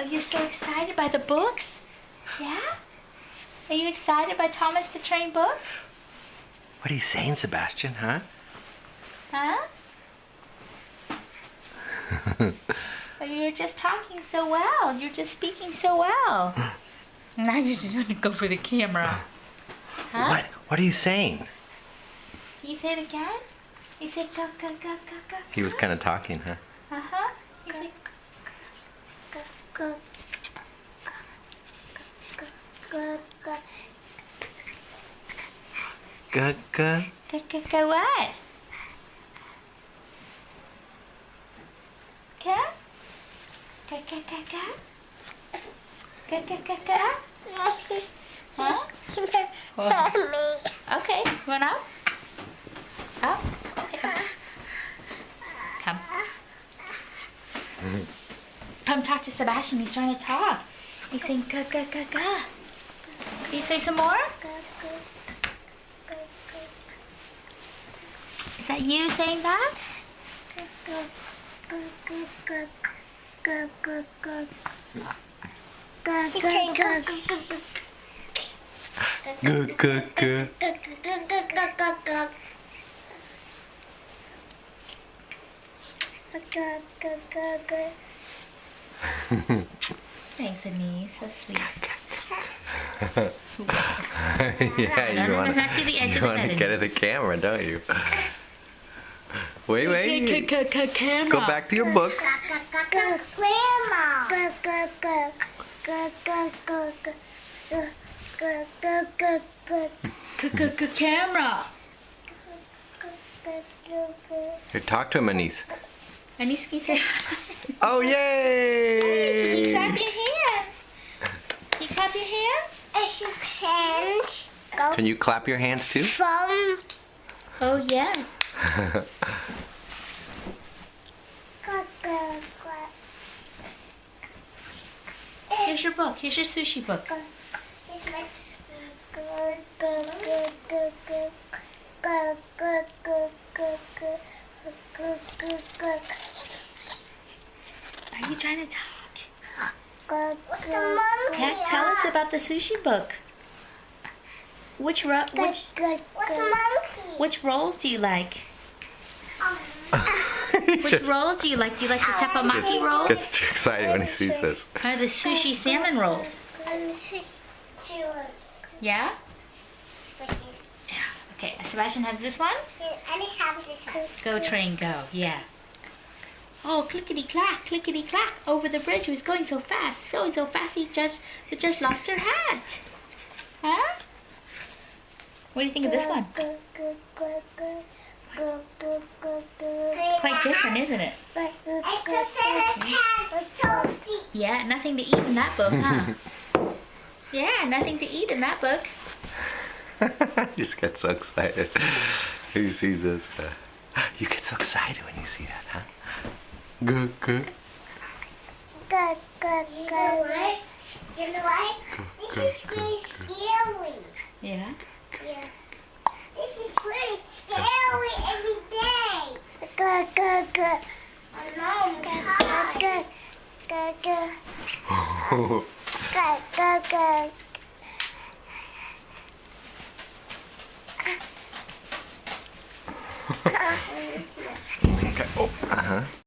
you so excited by the books? Yeah? Are you excited by Thomas the Train book? What are you saying, Sebastian, huh? Huh? You're just talking so well. You're just speaking so well. Now you just want to go for the camera. Huh? What are you saying? You say it again? You said go, go, go, go, go. He was kind of talking, huh? Uh-huh. You said Go, go, go, go. Go, go. go, go, go what? Go? Go, go, go, go? Go, go, go, go? Huh? Okay, run up. Up. Okay. Come. Come talk to Sebastian. He's trying to talk. He's saying go, go, go, go. Can you say some more? Is that you saying that? Go, go, go. Thanks, Anise. So sweet. Yeah, you want not to the edge of the to bed. get at the camera, don't you? Wait. Camera. Go back to your book. Camera. Here, talk to him, Anise. Anise, can you say Oh, Can you yay! clap your hands? Can you clap your hands? Can you clap your hands too? Oh, yes. Here's your book. Here's your sushi book. Are you trying to talk? Yeah, tell us about the sushi book. Which rolls do you like? Which rolls do you like? Do you like the teppanyaki rolls? Gets too excited when he sees this. Or the sushi salmon rolls? Yeah? Yeah. Okay, Sebastian has this one? Go train, go. Yeah. Oh, clickety clack. Over the bridge. He was going so fast. Going so fast the judge lost her hat. Huh? What do you think of this one? Quite different, isn't it? Yeah, nothing to eat in that book, huh? Yeah, nothing to eat in that book. You just get so excited when you see this. You get so excited when you see that, huh? Go, go. You know what? This is very scary. Yeah. Yeah. This is very scary every day. Go, go, go. Oh, no, go, go, go. Go, go, go. Okay. Oh, uh-huh.